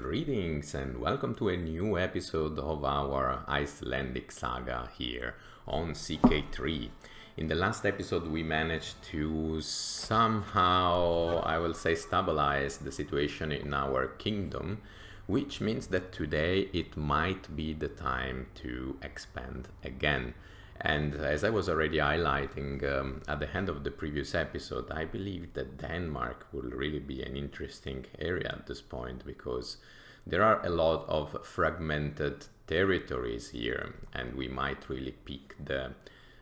Greetings and welcome to a new episode of our Icelandic saga here on CK3. In the last episode we managed to somehow, I will say, stabilize the situation in our kingdom, which means that today it might be the time to expand again. And as I was already highlighting at the end of the previous episode, I believe that Denmark will really be an interesting area at this point because there are a lot of fragmented territories here and we might really pick the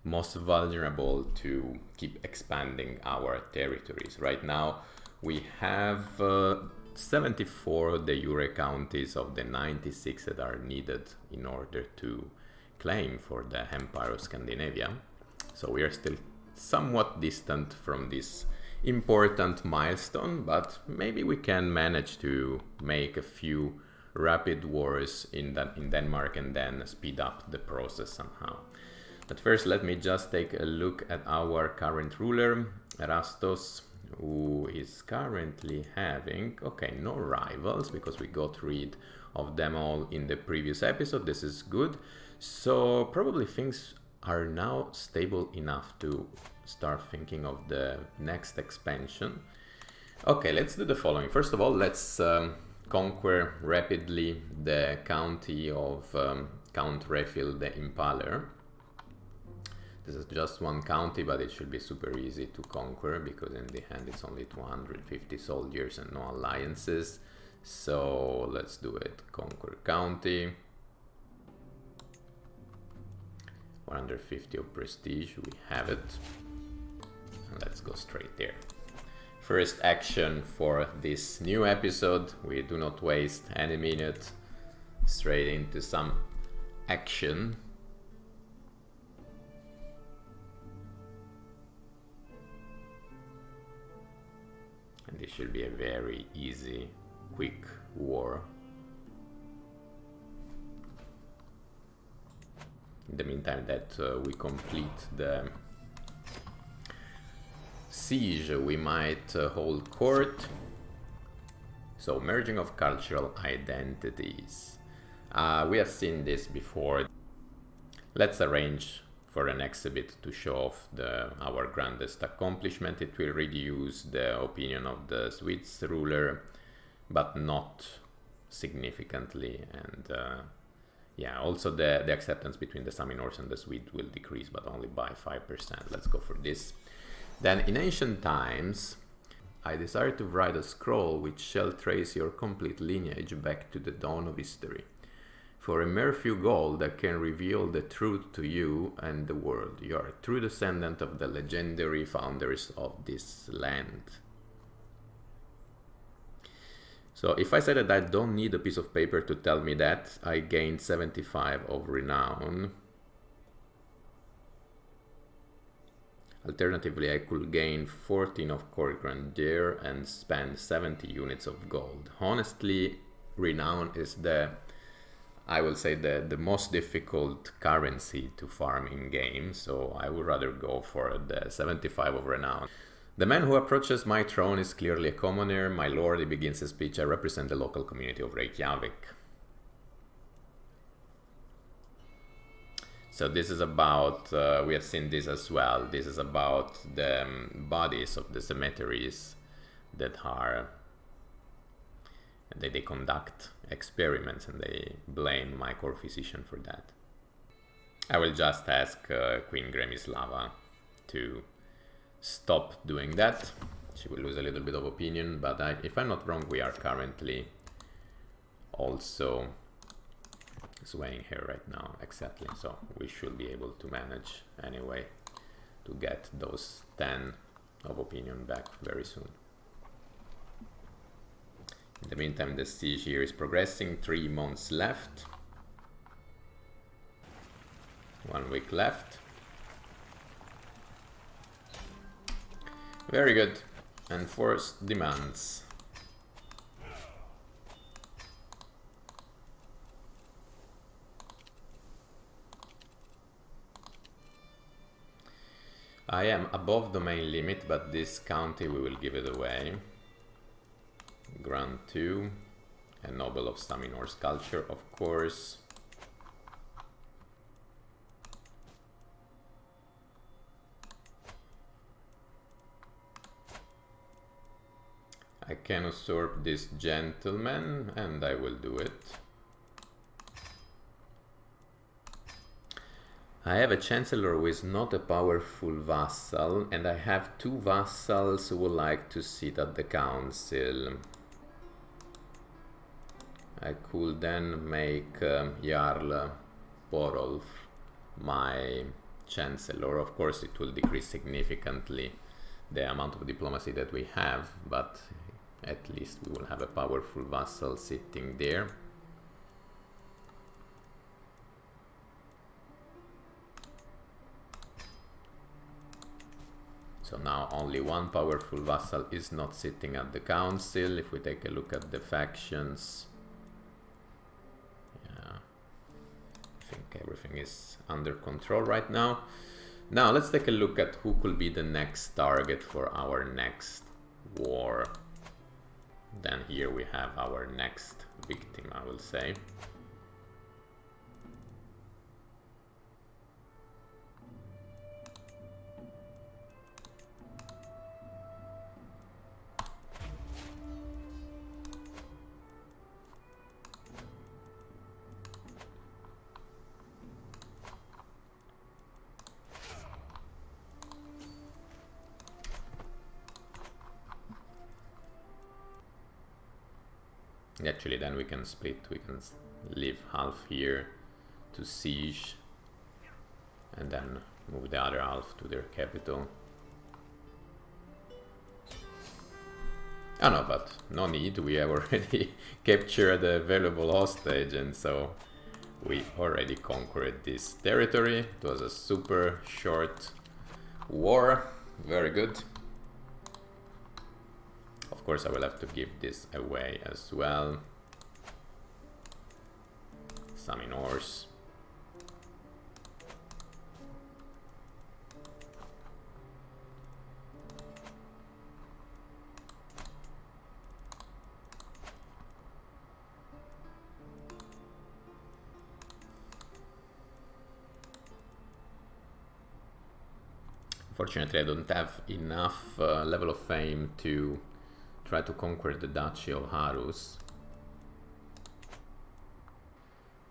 most vulnerable to keep expanding our territories. Right now we have 74 de jure counties of the 96 that are needed in order to claim for the Empire of Scandinavia. So we are still somewhat distant from this important milestone, but maybe we can manage to make a few rapid wars in Denmark and then speed up the process somehow. But first let me just take a look at our current ruler, Rastos, who is currently having, no rivals because we got rid of them all in the previous episode. This is good. So probably things are now stable enough to start thinking of the next expansion. Okay, let's do the following. First of all, let's conquer rapidly the county of Count Refil the Impaler. This is just one county, but it should be super easy to conquer because in the end it's only 250 soldiers and no alliances. So let's do it. Conquer county. 150 of prestige, we have it. And let's go straight there. First action for this new episode. We do not waste any minute. Straight into some action. And this should be a very easy, quick war. In the meantime that we complete the siege, we might hold court. So merging of cultural identities. We have seen this before. Let's arrange for an exhibit to show off our grandest accomplishment. It will reduce the opinion of the Swiss ruler, but not significantly. And also the acceptance between the Saminors and the Swedes will decrease, but only by 5%. Let's go for this. Then in ancient times, I desire to write a scroll which shall trace your complete lineage back to the dawn of history. For a mere few gold that can reveal the truth to you and the world. You are a true descendant of the legendary founders of this land. So if I say that I don't need a piece of paper to tell me that, I gained 75 of renown. Alternatively, I could gain 14 of court grandeur and spend 70 units of gold. Honestly, renown is I will say the most difficult currency to farm in game, so I would rather go for the 75 of renown. The man who approaches my throne is clearly a commoner. My lord, he begins his speech. I represent the local community of Reykjavik. So this is about, we have seen this as well. This is about the bodies of the cemeteries that are, they conduct experiments and they blame my core physician for that. I will just ask Queen Gremislava to stop doing that. She will lose a little bit of opinion, but if I'm not wrong, we are currently also swaying here right now, exactly. So we should be able to manage anyway to get those 10 of opinion back very soon. In the meantime, the siege here is progressing. 3 months left. 1 week left. Very good. Enforced demands. I am above domain limit, but this county we will give it away. Grant 2. a noble of some Norse culture, of course. I can usurp this gentleman, and I will do it. I have a chancellor who is not a powerful vassal, and I have 2 vassals who would like to sit at the council. I could then make Jarl Borolf my chancellor. Of course, it will decrease significantly the amount of diplomacy that we have, but at least we will have a powerful vassal sitting there. So now only 1 powerful vassal is not sitting at the council. If we take a look at the factions, yeah, I think everything is under control right now. Now let's take a look at who could be the next target for our next war. Then here we have our next victim, I will say. Actually, then we can split, we can leave half here to siege and then move the other half to their capital. Oh no, but no need, we have already captured a valuable hostage, and so we already conquered this territory. It was a super short war, very good. Of course, I will have to give this away as well. Some in Norse. Unfortunately, I don't have enough level of fame to try to conquer the Duchy of Harus,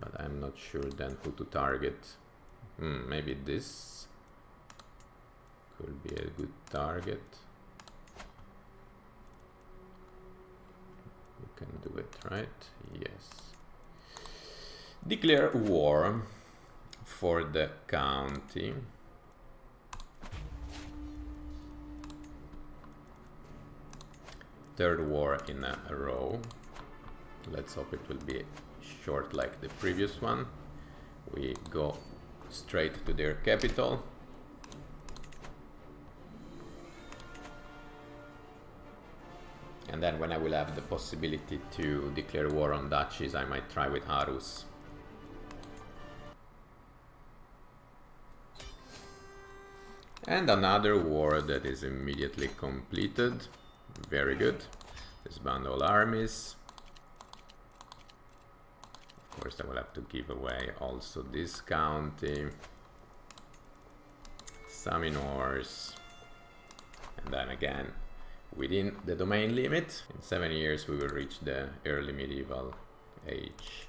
but I'm not sure then who to target. Maybe this could be a good target. We can do it, right? Yes. Declare war for the county. Third war in a row. Let's hope it will be short like the previous one. We go straight to their capital. And then when I will have the possibility to declare war on duchies, I might try with Harus. And another war that is immediately completed. Very good. Disband all armies. Of course, I will have to give away also this county. Some in Norse. And then again, within the domain limit, in 7 years we will reach the early medieval age.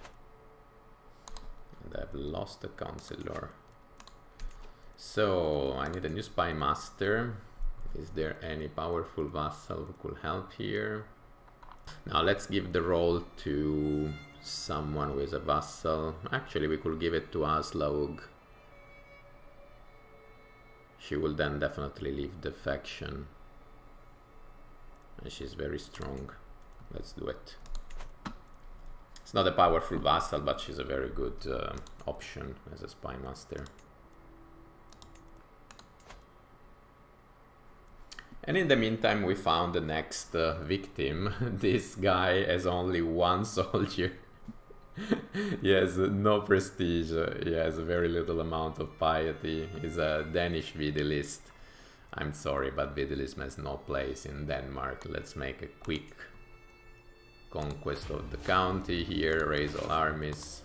And I've lost the counselor. So I need a new spy master. Is there any powerful vassal who could help here? Now let's give the role to someone who is a vassal. Actually, we could give it to Aslaug. She will then definitely leave the faction. And she's very strong. Let's do it. It's not a powerful vassal, but she's a very good option as a spy master. And in the meantime, we found the next victim. This guy has only 1 soldier. He has no prestige. He has a very little amount of piety. He's a Danish Fidelist. I'm sorry, but Fidelism has no place in Denmark. Let's make a quick conquest of the county here, raise all armies.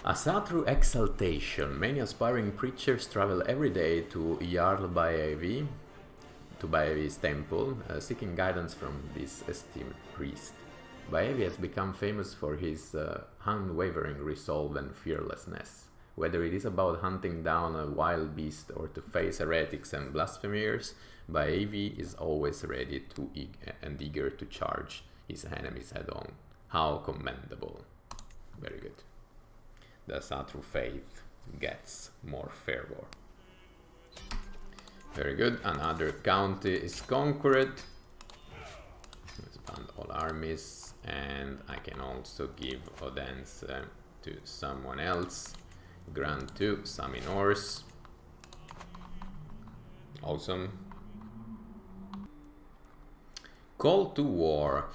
A through exaltation. Many aspiring preachers travel every day to Jarl Baevi, to Baevi's temple, seeking guidance from this esteemed priest. Baevi has become famous for his unwavering resolve and fearlessness. Whether it is about hunting down a wild beast or to face heretics and blasphemers, Baevi is always ready to and eager to charge his enemies head on. How commendable. Very good. The Satru faith gets more fervor. Very good. Another county is conquered. Let's band all armies, and I can also give Odense to someone else. Grant to Saminors. Awesome. Call to war.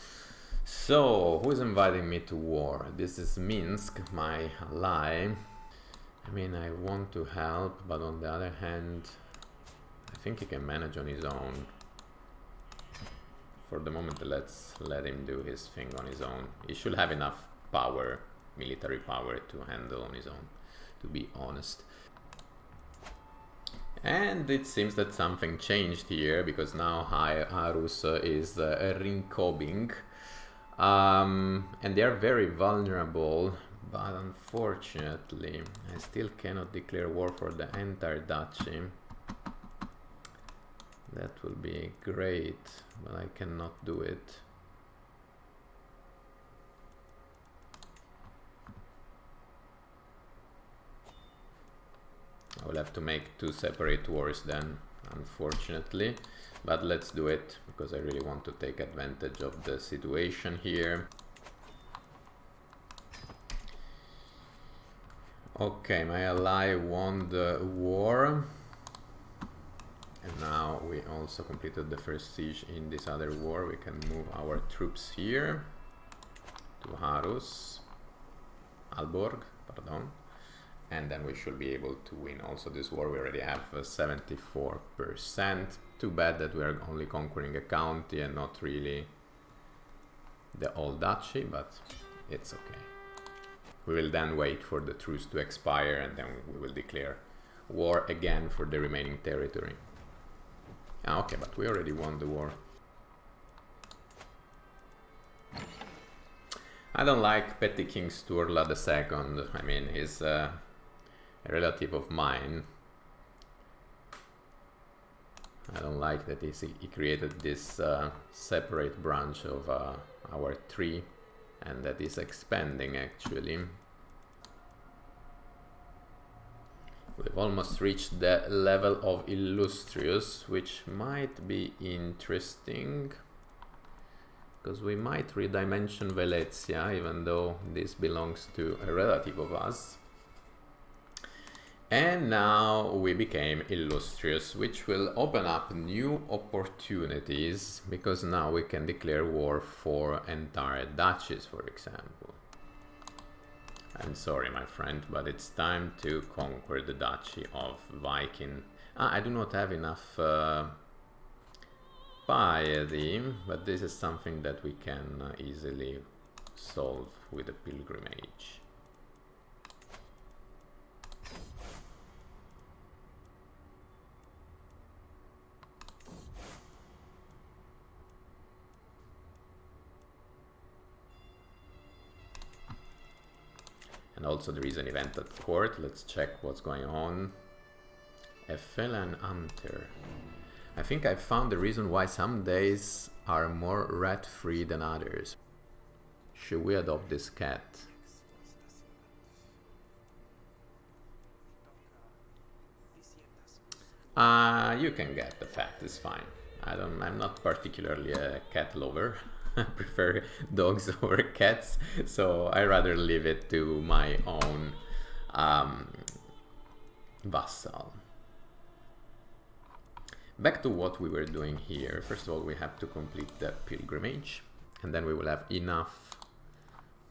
So, who is inviting me to war? This is Minsk, my ally. I mean, I want to help, but on the other hand, I think he can manage on his own. For the moment, let's let him do his thing on his own. He should have enough power, military power, to handle on his own, to be honest. And it seems that something changed here, because now Harus is Rinkobbing. And they are very vulnerable, but unfortunately I still cannot declare war for the entire duchy. That will be great, but I cannot do it. I will have to make two separate wars then, unfortunately. But let's do it, because I really want to take advantage of the situation here. Okay, my ally won the war. And now we also completed the first siege in this other war. We can move our troops here to Harus, Alborg, pardon. And then we should be able to win also this war. We already have 74%. Too bad that we are only conquering a county and not really the old duchy, but it's okay. We will then wait for the truce to expire, and then we will declare war again for the remaining territory. Ah, okay, but we already won the war. I don't like Petty King Sturla II. I mean, he's a relative of mine. I don't like that he created this separate branch of our tree, and that is expanding actually. We've almost reached the level of Illustrious, which might be interesting, because we might redimension Venezia, even though this belongs to a relative of us. And now we became Illustrious, which will open up new opportunities, because now we can declare war for entire duchies, for example. I'm sorry, my friend, but it's time to conquer the duchy of Viking. I do not have enough piety, but this is something that we can easily solve with a pilgrimage. And also there is an event at court. Let's check what's going on. A felon hunter. I think I found the reason why some days are more rat-free than others. Should we adopt this cat? You can get the pet, it's fine. I'm not particularly a cat lover. I prefer dogs over cats, so I rather leave it to my own vassal. Back to what we were doing here. First of all, we have to complete the pilgrimage, and then we will have enough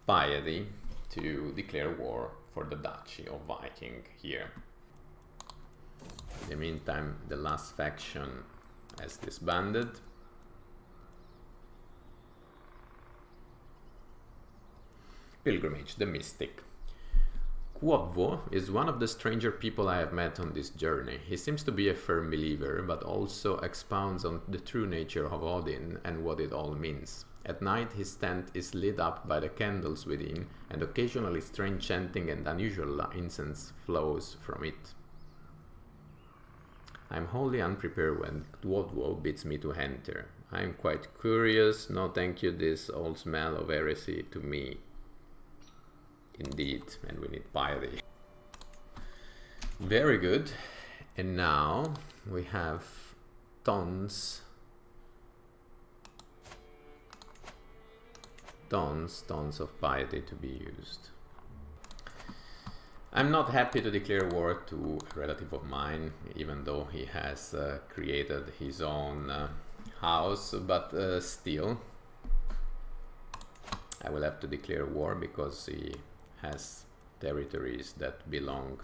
piety to declare war for the Duchy of Viking here. In the meantime, the last faction has disbanded. Pilgrimage, the mystic. Quodvo is one of the stranger people I have met on this journey. He seems to be a firm believer, but also expounds on the true nature of Odin and what it all means. At night his tent is lit up by the candles within, and occasionally strange chanting and unusual incense flows from it. I am wholly unprepared when Quodvo bids me to enter. I am quite curious. No thank you, this all smell of heresy to me. Indeed, and we need piety. Very good. And now we have tons of piety to be used. I'm not happy to declare war to a relative of mine, even though he has created his own house, but still I will have to declare war because he has territories that belong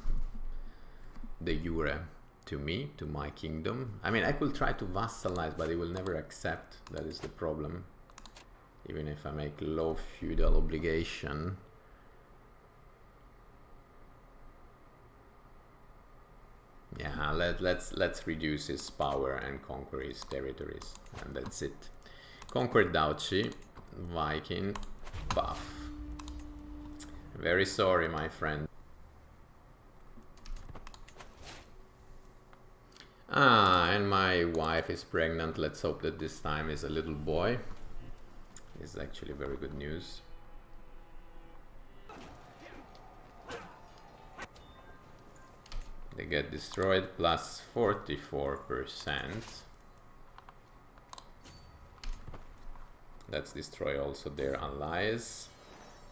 de jure to me, to my kingdom. I mean, I could try to vassalize, but he will never accept. That is the problem. Even if I make low feudal obligation. Yeah, let's reduce his power and conquer his territories, and that's it. Conquer Duchy, Viking, buff. Very sorry, my friend. Ah, and my wife is pregnant. Let's hope that this time is a little boy. It's actually very good news. They get destroyed, plus 44%. Let's destroy also their allies.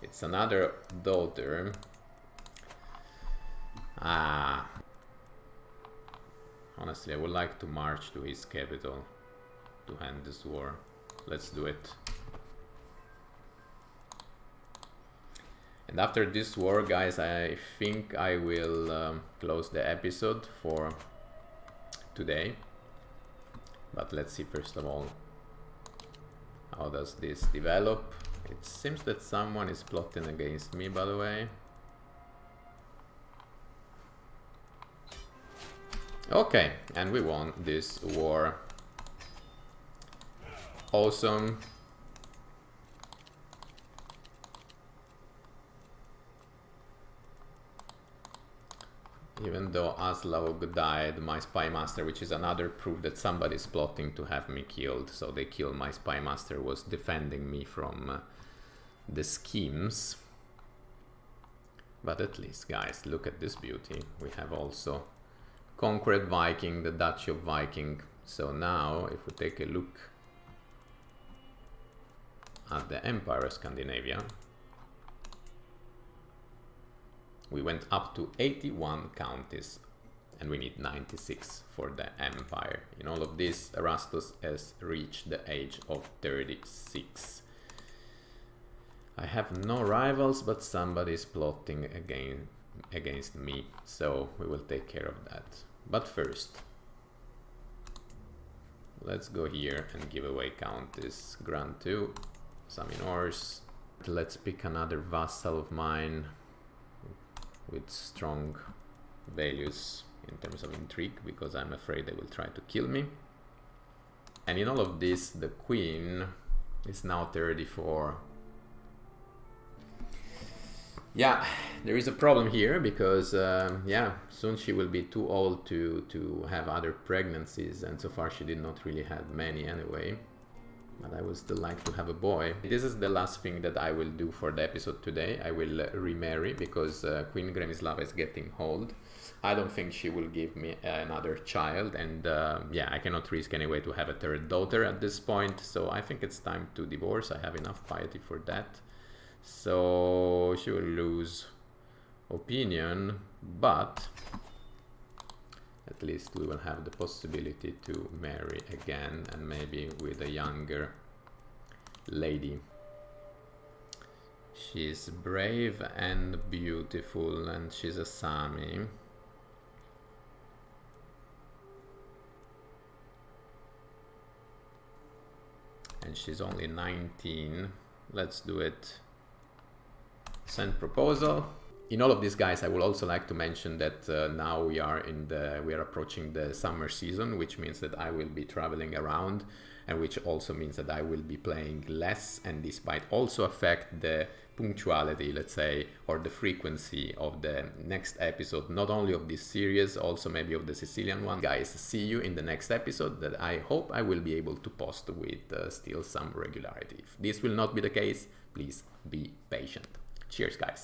It's another daughter. Ah. Honestly, I would like to march to his capital to end this war. Let's do it. And after this war, guys, I think I will close the episode for today. But let's see first of all, how does this develop? It seems that someone is plotting against me, by the way. Okay, and we won this war. Awesome. Even though Aslaug died, my spy master, which is another proof that somebody is plotting to have me killed. So they killed my spy master, was defending me from the schemes. But at least, guys, look at this beauty. We have also conquered Viking, the Duchy of Viking. So now, if we take a look at the Empire of Scandinavia, we went up to 81 counties, and we need 96 for the empire. In all of this, Erastus has reached the age of 36. I have no rivals, but somebody is plotting against me, so we will take care of that. But first, let's go here and give away counties. Grant 2, some in ores. Let's pick another vassal of mine with strong values in terms of intrigue, because I'm afraid they will try to kill me. And in all of this, the queen is now 34. Yeah, there is a problem here because yeah, soon she will be too old to have other pregnancies, and so far she did not really have many anyway. But I would still like to have a boy. This is the last thing that I will do for the episode today. I will remarry because Queen Gremislava is getting old. I don't think she will give me another child, and yeah, I cannot risk anyway to have a third daughter at this point. So I think it's time to divorce. I have enough piety for that. So she will lose opinion, but at least we will have the possibility to marry again, and maybe with a younger lady. She's brave and beautiful, and she's a Sami. And she's only 19. Let's do it. Send proposal. In all of this, guys, I would also like to mention that now we are approaching the summer season, which means that I will be traveling around, and which also means that I will be playing less, and this might also affect the punctuality, let's say, or the frequency of the next episode, not only of this series, also maybe of the Sicilian one. Guys, see you in the next episode that I hope I will be able to post with still some regularity. If this will not be the case, please be patient. Cheers, guys.